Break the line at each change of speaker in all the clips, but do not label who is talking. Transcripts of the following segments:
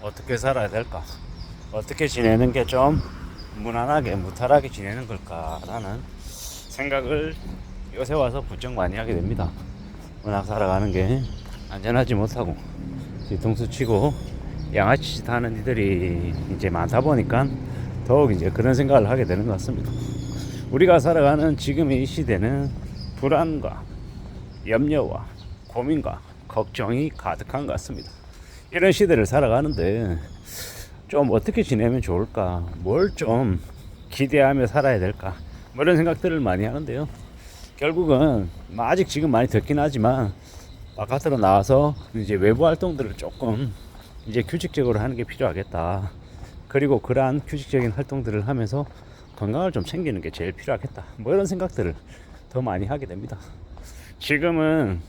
어떻게 살아야 될까? 어떻게 지내는 게 좀 무난하게 무탈하게 지내는 걸까라는 생각을 요새 와서 부쩍 많이 하게 됩니다. 워낙 살아가는 게 안전하지 못하고 뒤통수 치고 양아치 짓 하는 이들이 이제 많다 보니까 더욱 이제 그런 생각을 하게 되는 것 같습니다. 우리가 살아가는 지금의 이 시대는 불안과 염려와 고민과 걱정이 가득한 것 같습니다. 이런 시대를 살아가는데 좀 어떻게 지내면 좋을까, 뭘 좀 기대하며 살아야 될까, 뭐 이런 생각들을 많이 하는데요. 결국은 아직 지금 많이 듣긴 하지만 바깥으로 나와서 이제 외부 활동들을 조금 이제 규칙적으로 하는 게 필요하겠다. 그리고 그러한 규칙적인 활동들을 하면서 건강을 좀 챙기는 게 제일 필요하겠다. 뭐 이런 생각들을 더 많이 하게 됩니다. 지금은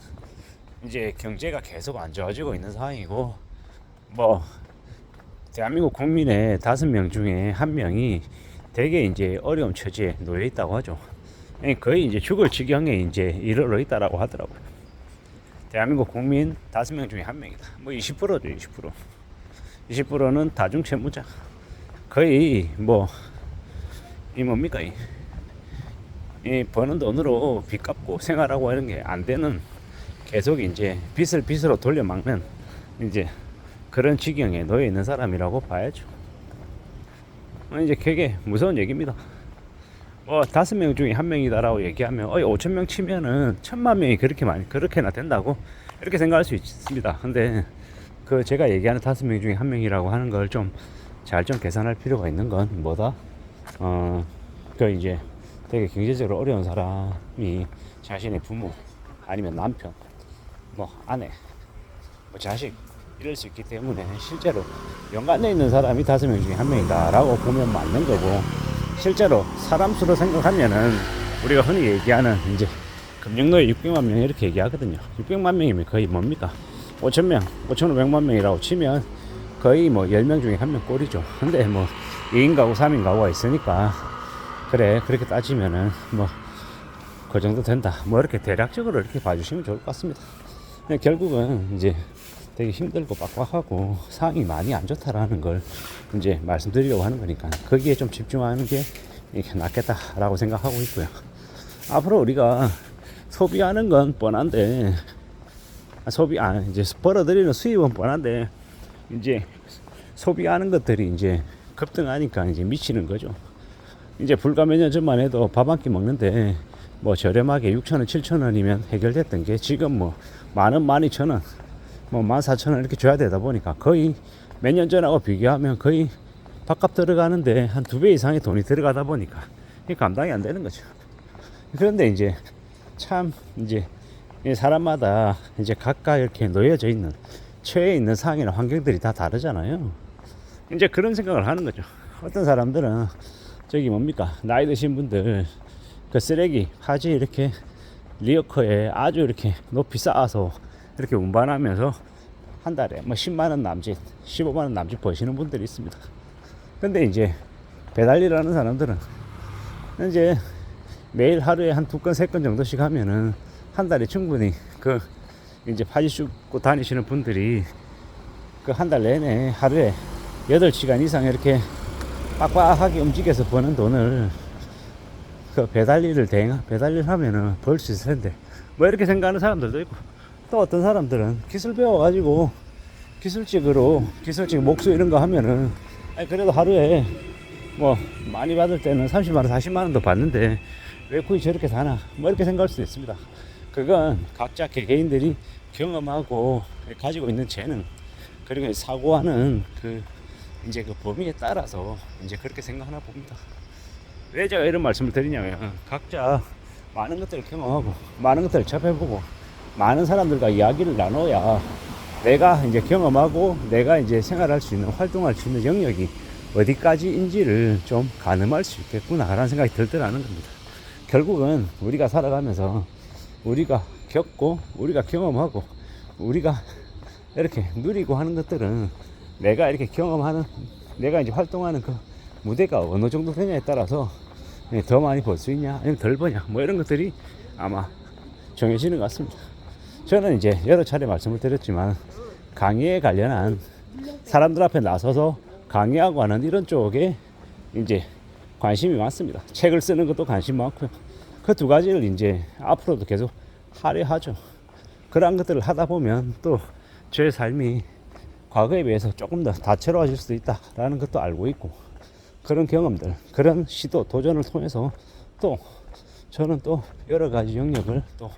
이제 경제가 계속 안 좋아지고 있는 상황이고, 뭐 대한민국 국민의 5명 중에 1명이 되게 이제 어려운 처지에 놓여 있다고 하죠. 거의 이제 죽을 지경에 이제 이르러 있다라고 하더라고요. 대한민국 국민 5명 중에 1명이다. 뭐 20%죠, 20%. 20%는 다중채무자. 거의 뭐 이 뭡니까, 이 버는 돈으로 빚 갚고 생활하고 이런 게 안 되는, 계속 이제 빚을 빚으로 돌려막는 이제 그런 지경에 놓여 있는 사람이라고 봐야죠. 이제 되게 무서운 얘기입니다. 뭐 5명 중에 1명이다라고 얘기하면 5,000명 치면은 1,000,000명이 그렇게 많이 그렇게나 된다고 이렇게 생각할 수 있습니다. 근데 그 제가 얘기하는 5명 중에 1명이라고 하는 걸 좀 잘 좀 계산할 필요가 있는 건 뭐다? 그 이제 되게 경제적으로 어려운 사람이 자신의 부모 아니면 남편, 뭐 아내, 뭐 자식 이럴 수 있기 때문에 실제로 연관되어 있는 사람이 5명 중에 1명이다 라고 보면 맞는 거고, 실제로 사람 수로 생각하면은 우리가 흔히 얘기하는 이제 금융노예 600만 명 이렇게 얘기하거든요. 600만 명이면 거의 뭡니까? 5,000명, 5,500만 명이라고 치면 거의 뭐 10명 중에 1명 꼴이죠. 근데 뭐 2인 가구, 3인 가구가 있으니까 그래, 그렇게 따지면은 뭐 그 정도 된다. 뭐 이렇게 대략적으로 이렇게 봐주시면 좋을 것 같습니다. 결국은 이제 되게 힘들고 빡빡하고 상황이 많이 안 좋다라는 걸 이제 말씀드리려고 하는 거니까 거기에 좀 집중하는 게 이렇게 낫겠다라고 생각하고 있고요. 앞으로 우리가 소비하는 건 뻔한데, 이제 벌어들이는 수입은 뻔한데, 이제 소비하는 것들이 이제 급등하니까 이제 미치는 거죠. 이제 불과 몇 년 전만 해도 밥 한 끼 먹는데 뭐 저렴하게 6,000원, 7,000원이면 해결됐던 게 지금 뭐 10,000원, 12,000원, 뭐 14,000원 이렇게 줘야 되다 보니까 거의 몇 년 전하고 비교하면 거의 밥값 들어가는데 한 2배 이상의 돈이 들어가다 보니까 이게 감당이 안 되는 거죠. 그런데 이제 참 이제 사람마다 이제 각각 이렇게 놓여져 있는 처해 있는 상황이나 환경들이 다 다르잖아요. 이제 그런 생각을 하는 거죠. 어떤 사람들은 저기 뭡니까, 나이 드신 분들 그 쓰레기 파지 이렇게 리어커에 아주 이렇게 높이 쌓아서 이렇게 운반하면서 한 달에 뭐 10만원 남짓, 15만원 남짓 버시는 분들이 있습니다. 근데 이제 배달일 하는 사람들은 이제 매일 하루에 한 2건, 3건 정도씩 하면은 한 달에 충분히 그 이제 파지 줍고 다니시는 분들이 그 한 달 내내 하루에 8시간 이상 이렇게 빡빡하게 움직여서 버는 돈을 그 배달일 하면은 벌 수 있을 텐데, 뭐 이렇게 생각하는 사람들도 있고, 또 어떤 사람들은 기술 배워가지고 기술직 목수 이런 거 하면은 그래도 하루에 뭐 많이 받을 때는 30만원, 40만원도 받는데 왜 굳이 저렇게 사나, 뭐 이렇게 생각할 수도 있습니다. 그건 각자 개개인들이 경험하고 가지고 있는 재능, 그리고 사고하는 그 이제 그 범위에 따라서 이제 그렇게 생각하나 봅니다. 왜 제가 이런 말씀을 드리냐면, 각자 많은 것들을 경험하고 많은 것들을 접해보고 많은 사람들과 이야기를 나눠야 내가 이제 경험하고 내가 이제 생활할 수 있는, 활동할 수 있는 영역이 어디까지인지를 좀 가늠할 수 있겠구나 라는 생각이 들더라는 겁니다. 결국은 우리가 살아가면서 우리가 겪고 우리가 경험하고 우리가 이렇게 누리고 하는 것들은 내가 이렇게 경험하는, 내가 이제 활동하는 그 무대가 어느 정도 되냐에 따라서 더 많이 벌 수 있냐 아니면 덜 버냐, 뭐 이런 것들이 아마 정해지는 것 같습니다. 저는 이제 여러 차례 말씀을 드렸지만 강의에 관련한 사람들 앞에 나서서 강의하고 하는 이런 쪽에 이제 관심이 많습니다. 책을 쓰는 것도 관심 많고요. 그 두 가지를 이제 앞으로도 계속 하려 하죠. 그러한 것들을 하다 보면 또 제 삶이 과거에 비해서 조금 더 다채로워질 수도 있다라는 것도 알고 있고, 그런 경험들, 그런 시도, 도전을 통해서 또 저는 또 여러 가지 영역을 또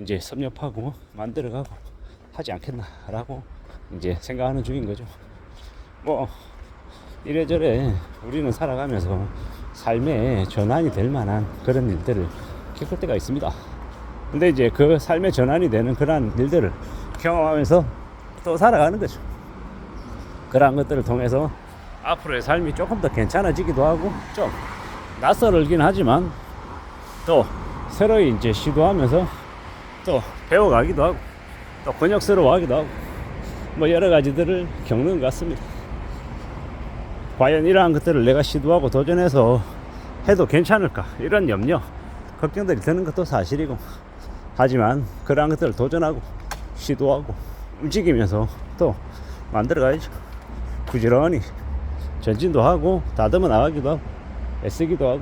이제 섭렵하고 만들어가고 하지 않겠나라고 이제 생각하는 중인 거죠. 뭐 이래저래 우리는 살아가면서 삶의 전환이 될 만한 그런 일들을 겪을 때가 있습니다. 근데 이제 그 삶의 전환이 되는 그런 일들을 경험하면서 또 살아가는 거죠. 그러한 것들을 통해서 앞으로의 삶이 조금 더 괜찮아지기도 하고, 좀 낯설긴 하지만 또 새로이 이제 시도하면서 또 배워가기도 하고, 또 번역스러워하기도 하고, 뭐 여러 가지들을 겪는 것 같습니다. 과연 이러한 것들을 내가 시도하고 도전해서 해도 괜찮을까, 이런 염려, 걱정들이 드는 것도 사실이고, 하지만 그러한 것들을 도전하고 시도하고 움직이면서 또 만들어가야죠. 부지런히 전진도 하고 다듬어 나가기도 하고 애쓰기도 하고,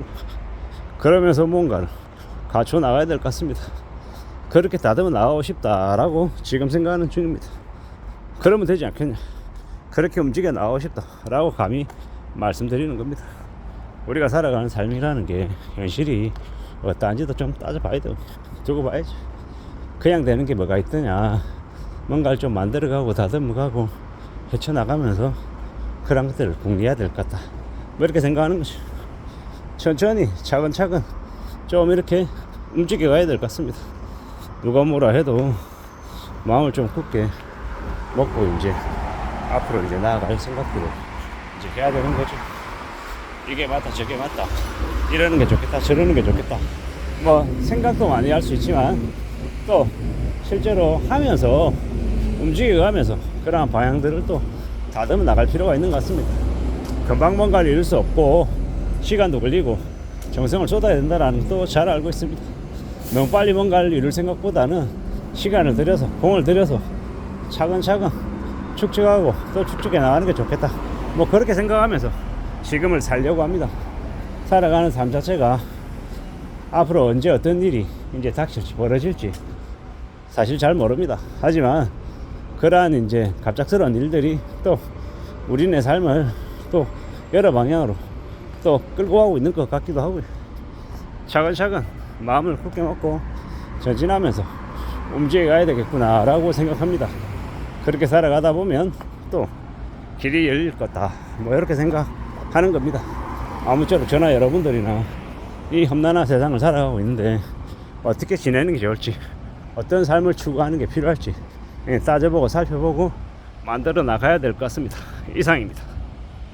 그러면서 뭔가를 갖춰 나가야 될 것 같습니다. 그렇게 다듬어 나가고 싶다라고 지금 생각하는 중입니다. 그러면 되지 않겠냐, 그렇게 움직여 나가고 싶다라고 감히 말씀드리는 겁니다. 우리가 살아가는 삶이라는 게 현실이 어떠한지도 좀 따져봐야 돼요. 두고 봐야지. 그냥 되는 게 뭐가 있더냐, 뭔가를 좀 만들어가고 다듬어가고 헤쳐나가면서 그런 것들을 궁리해야 될 것 같다, 뭐 이렇게 생각하는 거죠. 천천히 차근차근 좀 이렇게 움직여 가야 될 것 같습니다. 누가 뭐라 해도 마음을 좀 굳게 먹고 이제 앞으로 이제 나아갈 생각들을 이제 해야 되는 거죠. 이게 맞다 저게 맞다, 이러는 게 좋겠다 저러는 게 좋겠다, 뭐 생각도 많이 할 수 있지만 또 실제로 하면서 움직여가면서 그러한 방향들을 또 다듬어 나갈 필요가 있는 것 같습니다. 금방 뭔가를 이룰 수 없고 시간도 걸리고 정성을 쏟아야 된다는 것도 잘 알고 있습니다. 너무 빨리 뭔가를 이룰 생각보다는 시간을 들여서 공을 들여서 차근차근 축적하고 또 축적해 나가는 게 좋겠다, 뭐 그렇게 생각하면서 지금을 살려고 합니다. 살아가는 삶 자체가 앞으로 언제 어떤 일이 이제 닥칠지 벌어질지 사실 잘 모릅니다. 하지만 그러한 이제 갑작스러운 일들이 또 우리네 삶을 또 여러 방향으로 또 끌고 가고 있는 것 같기도 하고요. 차근차근 마음을 굳게 먹고 전진하면서 움직여가야 되겠구나 라고 생각합니다. 그렇게 살아가다 보면 또 길이 열릴 거다, 뭐 이렇게 생각하는 겁니다. 아무쪼록 저나 여러분들이나 이 험난한 세상을 살아가고 있는데 어떻게 지내는 게 좋을지, 어떤 삶을 추구하는 게 필요할지 따져보고 살펴보고 만들어 나가야 될 것 같습니다. 이상입니다.